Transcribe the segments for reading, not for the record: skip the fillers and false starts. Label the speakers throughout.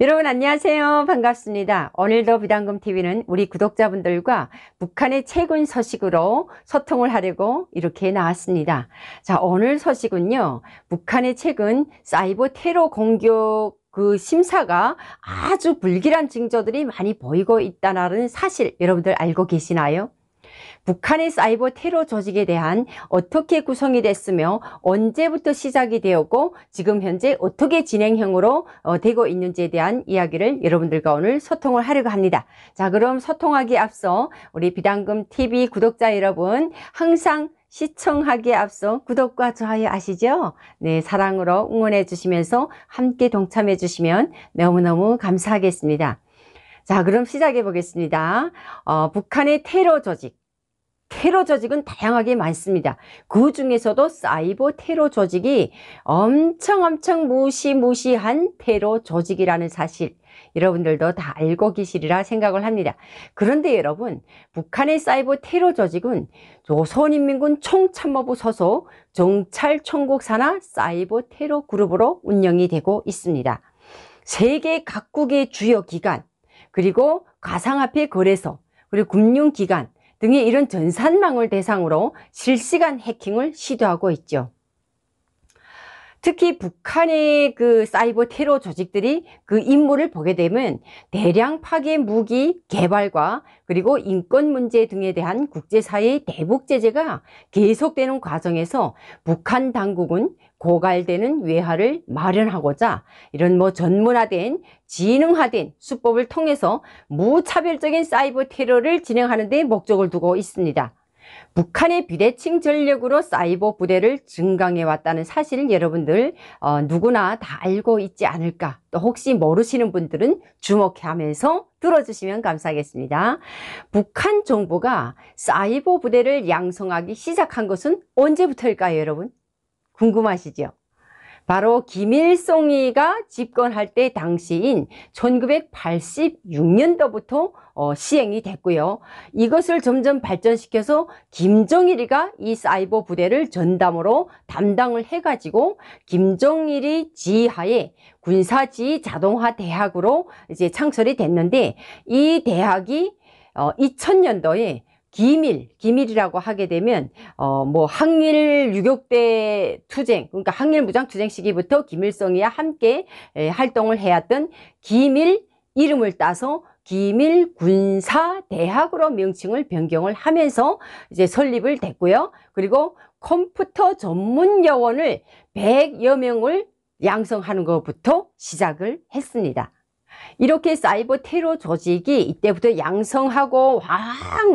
Speaker 1: 여러분 안녕하세요. 반갑습니다. 오늘도 비단금TV는 우리 구독자분들과 북한의 최근 소식으로 소통을 하려고 이렇게 나왔습니다. 자, 오늘 소식은요. 북한의 최근 사이버 테러 공격 심사가 아주 불길한 징조들이 많이 보이고 있다는 사실 여러분들 알고 계시나요? 북한의 사이버 테러 조직에 대한 어떻게 구성이 됐으며 언제부터 시작이 되었고 지금 현재 어떻게 진행형으로 되고 있는지에 대한 이야기를 여러분들과 오늘 소통을 하려고 합니다. 자, 그럼 소통하기에 앞서 우리 비단금TV 구독자 여러분 항상 시청하기에 앞서 구독과 좋아요 아시죠? 네, 사랑으로 응원해 주시면서 함께 동참해 주시면 너무너무 감사하겠습니다. 자, 그럼 시작해 보겠습니다. 북한의 테러 조직은 다양하게 많습니다. 그 중에서도 사이버 테러 조직이 엄청 무시무시한 테러 조직이라는 사실 여러분들도 다 알고 계시리라 생각을 합니다. 그런데 여러분, 북한의 사이버 테러 조직은 조선인민군 총참모부 소속 정찰총국 산하 사이버 테러 그룹으로 운영이 되고 있습니다. 세계 각국의 주요 기관, 그리고 가상화폐 거래소, 그리고 금융기관 등의 이런 전산망을 대상으로 실시간 해킹을 시도하고 있죠. 특히 북한의 그 사이버 테러 조직들이 그 임무를 보게 되면 대량 파괴 무기 개발과 그리고 인권 문제 등에 대한 국제사회의 대북 제재가 계속되는 과정에서 북한 당국은 고갈되는 외화를 마련하고자 이런 전문화된 지능화된 수법을 통해서 무차별적인 사이버 테러를 진행하는 데 목적을 두고 있습니다. 북한의 비대칭 전력으로 사이버 부대를 증강해 왔다는 사실을 여러분들 누구나 다 알고 있지 않을까, 또 혹시 모르시는 분들은 주목하면서 들어주시면 감사하겠습니다. 북한 정부가 사이버 부대를 양성하기 시작한 것은 언제부터일까요, 여러분? 궁금하시죠? 바로 김일성이가 집권할 때 당시인 1986년도부터 시행이 됐고요. 이것을 점점 발전시켜서 김정일이가 이 사이버 부대를 전담으로 담당을 해가지고 김정일이 지휘하에 군사지휘 자동화 대학으로 이제 창설이 됐는데, 이 대학이 2000년도에 기밀이라고 하게 되면 항일 유격대 투쟁, 그러니까 항일 무장 투쟁 시기부터 김일성이와 함께 활동을 해왔던 기밀 이름을 따서 기밀군사대학으로 명칭을 변경을 하면서 이제 설립을 됐고요. 그리고 컴퓨터 전문 요원을 100여 명을 양성하는 것부터 시작을 했습니다. 이렇게 사이버 테러 조직이 이때부터 양성하고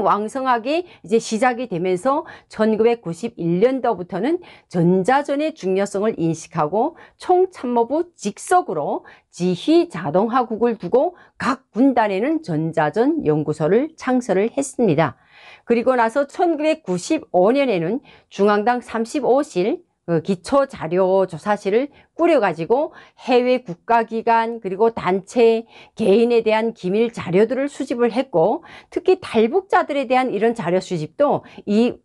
Speaker 1: 왕성하게 이제 시작이 되면서 1991년도부터는 전자전의 중요성을 인식하고 총참모부 직속으로 지휘 자동화국을 두고 각 군단에는 전자전 연구소를 창설을 했습니다. 그리고 나서 1995년에는 중앙당 35실 기초자료조사실을 꾸려가지고 해외 국가기관 그리고 단체, 개인에 대한 기밀 자료들을 수집을 했고, 특히 탈북자들에 대한 이런 자료 수집도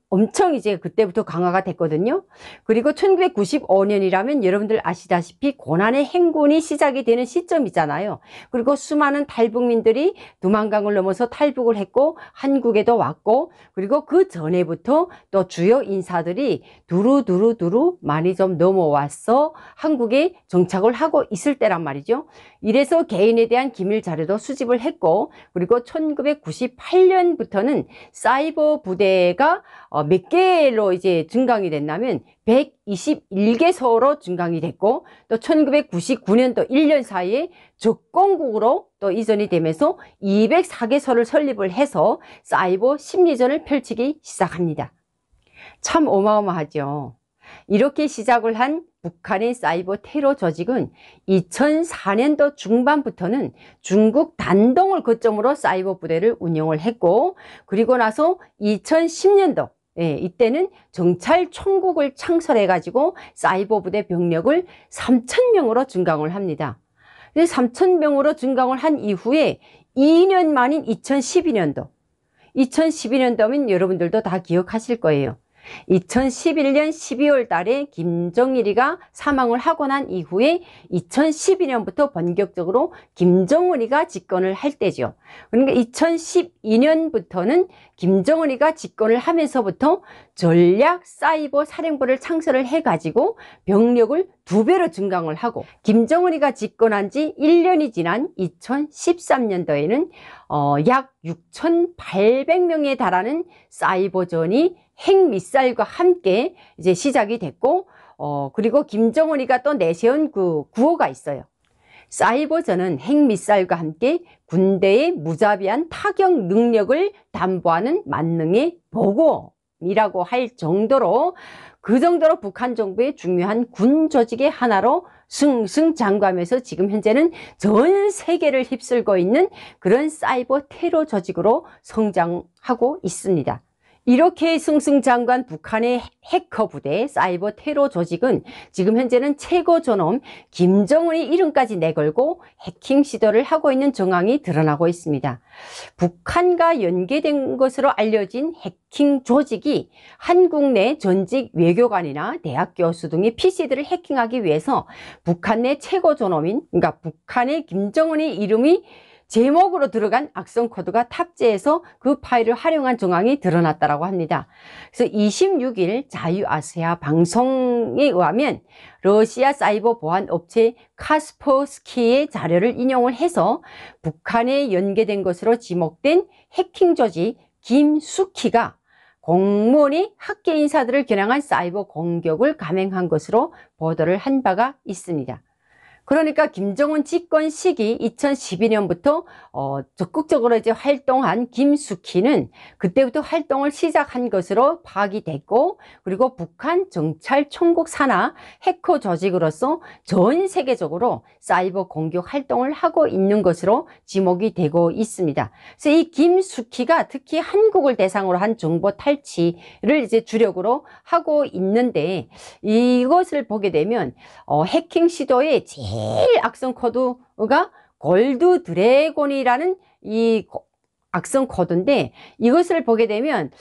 Speaker 1: 엄청 이제 그때부터 강화가 됐거든요. 그리고 1995년이라면 여러분들 아시다시피 고난의 행군이 시작이 되는 시점이잖아요. 그리고 수많은 탈북민들이 두만강을 넘어서 탈북을 했고 한국에도 왔고, 그리고 그 전에부터 또 주요 인사들이 두루두루 많이 좀 넘어와서 한국에 정착을 하고 있을 때란 말이죠. 이래서 개인에 대한 기밀 자료도 수집을 했고, 그리고 1998년부터는 사이버 부대가 몇 개로 이제 증강이 됐냐면 121개소로 증강이 됐고, 또 1999년도 1년 사이에 적공국으로 또 이전이 되면서 204개소를 설립을 해서 사이버 심리전을 펼치기 시작합니다. 참 어마어마하죠. 이렇게 시작을 한 북한의 사이버 테러 조직은 2004년도 중반부터는 중국 단동을 거점으로 사이버 부대를 운영을 했고, 그리고 나서 2010년도 이때는 정찰총국을 창설해 가지고 사이버 부대 병력을 3,000명으로 증강을 합니다. 3,000명으로 증강을 한 이후에 2년 만인 2012년도면 여러분들도 다 기억하실 거예요. 2011년 12월 달에 김정일이가 사망을 하고 난 이후에 2012년부터 본격적으로 김정은이가 집권을 할 때죠. 그러니까 2012년부터는 김정은이가 집권을 하면서부터 전략 사이버 사령부를 창설을 해가지고 병력을 2배로 증강을 하고, 김정은이가 집권한 지 1년이 지난 2013년도에는 약 6,800명에 달하는 사이버전이 핵미사일과 함께 이제 시작이 됐고, 그리고 김정은이가 또 내세운 그 구호가 있어요. 사이버전은 핵미사일과 함께 군대의 무자비한 타격 능력을 담보하는 만능의 보고이라고 할 정도로, 그 정도로 북한 정부의 중요한 군 조직의 하나로 승승장구하면서 지금 현재는 전 세계를 휩쓸고 있는 그런 사이버 테러 조직으로 성장하고 있습니다. 이렇게 승승장구한 북한의 해커 부대, 사이버 테러 조직은 지금 현재는 최고 존엄 김정은의 이름까지 내걸고 해킹 시도를 하고 있는 정황이 드러나고 있습니다. 북한과 연계된 것으로 알려진 해킹 조직이 한국 내 전직 외교관이나 대학 교수 등의 PC들을 해킹하기 위해서 북한 내 최고 존엄인, 그러니까 북한의 김정은의 이름이 제목으로 들어간 악성 코드가 탑재해서 그 파일을 활용한 정황이 드러났다고 합니다. 그래서 26일 자유아시아 방송에 의하면 러시아 사이버 보안 업체 카스퍼스키의 자료를 인용을 해서 북한에 연계된 것으로 지목된 해킹 조직 김수키가 공무원이 학계 인사들을 겨냥한 사이버 공격을 감행한 것으로 보도를 한 바가 있습니다. 그러니까 김정은 집권 시기 2012년부터 적극적으로 이제 활동한 김수키는 그때부터 활동을 시작한 것으로 파악이 됐고, 그리고 북한 정찰 총국 산하 해커 조직으로서 전 세계적으로 사이버 공격 활동을 하고 있는 것으로 지목이 되고 있습니다. 그래서 이 김수키가 특히 한국을 대상으로 한 정보 탈취를 이제 주력으로 하고 있는데, 이것을 보게 되면 해킹 시도의 제일 악성 코드가 골드 드래곤이라는 이 악성 코드인데, 이것을 보게 되면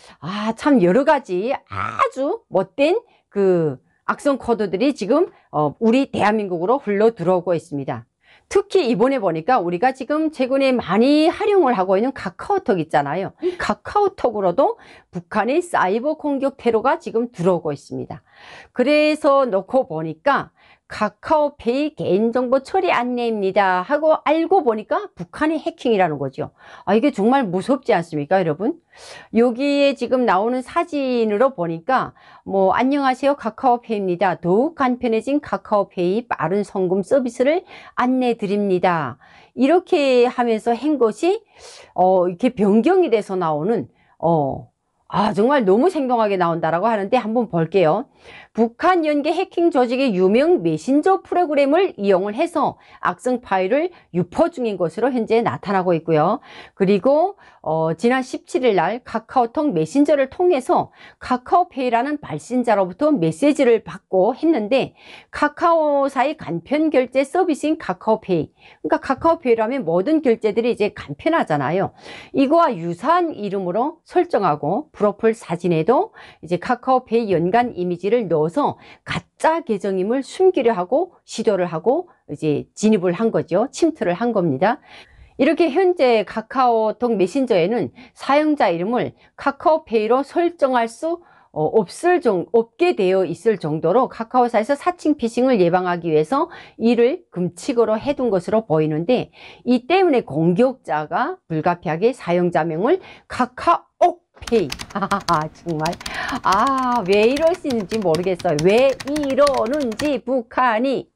Speaker 1: 참 여러 가지 아주 못된 그 악성 코드들이 지금 우리 대한민국으로 흘러 들어오고 있습니다. 특히 이번에 보니까 우리가 지금 최근에 많이 활용을 하고 있는 카카오톡 있잖아요. 이 카카오톡으로도 북한의 사이버 공격 테러가 지금 들어오고 있습니다. 그래서 놓고 보니까 카카오페이 개인정보 처리 안내입니다 하고 알고 보니까 북한의 해킹이라는 거죠. 이게 정말 무섭지 않습니까, 여러분? 여기에 지금 나오는 사진으로 보니까 안녕하세요, 카카오페이입니다. 더욱 간편해진 카카오페이 빠른 송금 서비스를 안내 드립니다. 이렇게 하면서 한 것이 이렇게 변경이 돼서 나오는 정말 너무 생동하게 나온다라고 하는데, 한번 볼게요. 북한 연계 해킹 조직의 유명 메신저 프로그램을 이용을 해서 악성 파일을 유포 중인 것으로 현재 나타나고 있고요. 그리고 지난 17일 날 카카오톡 메신저를 통해서 카카오페이라는 발신자로부터 메시지를 받고 했는데, 카카오사의 간편 결제 서비스인 카카오페이, 그러니까 카카오페이라면 모든 결제들이 이제 간편하잖아요. 이거와 유사한 이름으로 설정하고 프로필 사진에도 이제 카카오페이 연관 이미지를 넣어서 가짜 계정임을 숨기려 하고 시도를 하고 이제 진입을 한 거죠. 침투를 한 겁니다. 이렇게 현재 카카오톡 메신저에는 사용자 이름을 카카오페이로 설정할 수 없게 되어 있을 정도로 카카오사에서 사칭 피싱을 예방하기 위해서 이를 금칙으로 해둔 것으로 보이는데, 이 때문에 공격자가 불가피하게 사용자명을 카카오페이 정말 왜 이러시는지 모르겠어요. 왜 이러는지. 북한이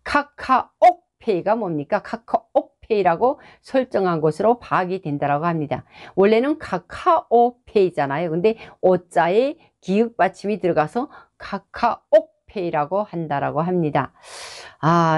Speaker 1: 카카오페이가 뭡니까? 카카오페이라고 설정한 것으로 파악이 된다고 합니다. 원래는 카카오페이잖아요. 근데 오자에 기역 받침이 들어가서 카카오페이라고 한다라고 합니다.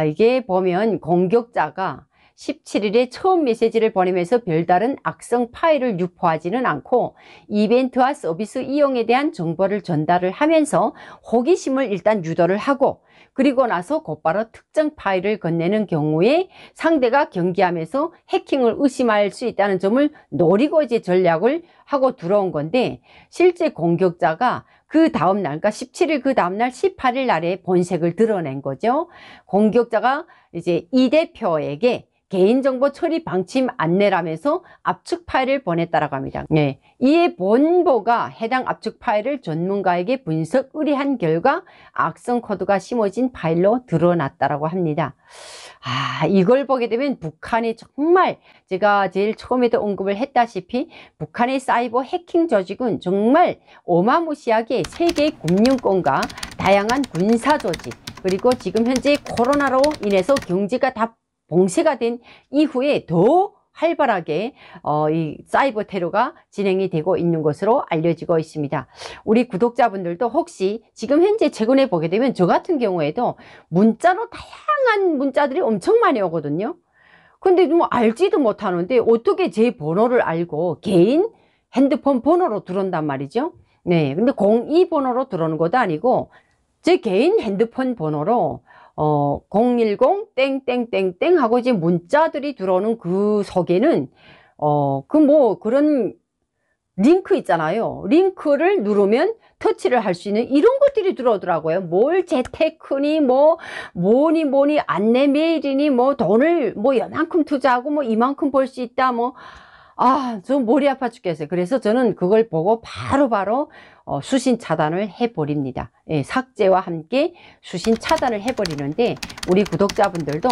Speaker 1: 이게 보면 공격자가 17일에 처음 메시지를 보내면서 별다른 악성 파일을 유포하지는 않고 이벤트와 서비스 이용에 대한 정보를 전달을 하면서 호기심을 일단 유도를 하고, 그리고 나서 곧바로 특정 파일을 건네는 경우에 상대가 경계하면서 해킹을 의심할 수 있다는 점을 노리고 이제 전략을 하고 들어온 건데, 실제 공격자가 그 다음날, 그러니까 17일 그 다음날 18일 날에 본색을 드러낸 거죠. 공격자가 이제 이 대표에게 개인정보 처리 방침 안내라면서 압축 파일을 보냈다라고 합니다. 네. 이에 본보가 해당 압축 파일을 전문가에게 분석 의뢰한 결과 악성 코드가 심어진 파일로 드러났다라고 합니다. 이걸 보게 되면 북한이 정말 제가 제일 처음에도 언급을 했다시피 북한의 사이버 해킹 조직은 정말 어마무시하게 세계 금융권과 다양한 군사 조직, 그리고 지금 현재 코로나로 인해서 경제가 다 봉쇄가 된 이후에 더 활발하게 이 사이버 테러가 진행이 되고 있는 것으로 알려지고 있습니다. 우리 구독자분들도 혹시 지금 현재 최근에 보게 되면 저 같은 경우에도 문자로 다양한 문자들이 엄청 많이 오거든요. 근데 뭐 알지도 못하는데 어떻게 제 번호를 알고 개인 핸드폰 번호로 들어온단 말이죠. 네, 근데 02 번호로 들어오는 것도 아니고 제 개인 핸드폰 번호로 010 땡땡땡땡 하고 이제 문자들이 들어오는 그 속에는 그런 링크 있잖아요. 링크를 누르면 터치를 할 수 있는 이런 것들이 들어오더라고요. 뭘 재테크니 뭐니 안내 메일이니 돈을 요만큼 투자하고 이만큼 벌 수 있다 좀 머리 아파 죽겠어요. 그래서 저는 그걸 보고 바로바로 수신 차단을 해버립니다. 예, 삭제와 함께 수신 차단을 해버리는데, 우리 구독자분들도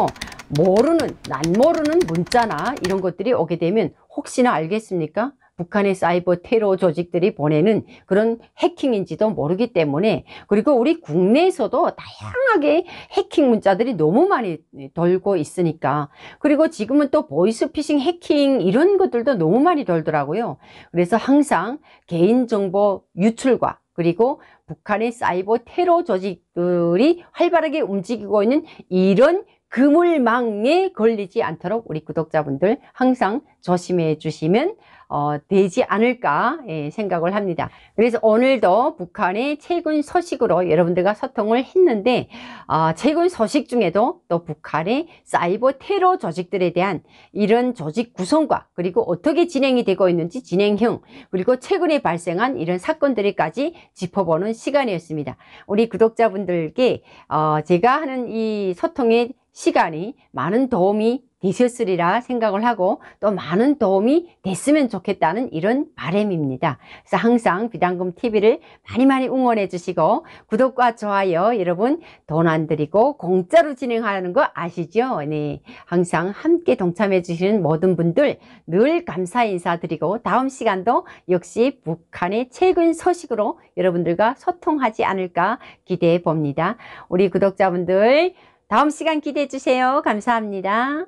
Speaker 1: 난 모르는 문자나 이런 것들이 오게 되면 혹시나 알겠습니까? 북한의 사이버 테러 조직들이 보내는 그런 해킹인지도 모르기 때문에, 그리고 우리 국내에서도 다양하게 해킹 문자들이 너무 많이 돌고 있으니까, 그리고 지금은 또 보이스피싱 해킹 이런 것들도 너무 많이 돌더라고요. 그래서 항상 개인정보 유출과 그리고 북한의 사이버 테러 조직들이 활발하게 움직이고 있는 이런 그물망에 걸리지 않도록 우리 구독자분들 항상 조심해 주시면 되지 않을까 생각을 합니다. 그래서 오늘도 북한의 최근 소식으로 여러분들과 소통을 했는데, 최근 소식 중에도 또 북한의 사이버 테러 조직들에 대한 이런 조직 구성과 그리고 어떻게 진행이 되고 있는지 진행형, 그리고 최근에 발생한 이런 사건들까지 짚어보는 시간이었습니다. 우리 구독자분들께 제가 하는 이 소통의 시간이 많은 도움이 되셨으리라 생각을 하고 또 많은 도움이 됐으면 좋겠다는 이런 바람입니다. 그래서 항상 비단금TV를 많이 응원해 주시고, 구독과 좋아요 여러분 돈 안 들이고 공짜로 진행하는 거 아시죠? 네, 항상 함께 동참해 주시는 모든 분들 늘 감사 인사드리고, 다음 시간도 역시 북한의 최근 소식으로 여러분들과 소통하지 않을까 기대해 봅니다. 우리 구독자분들 다음 시간 기대해 주세요. 감사합니다.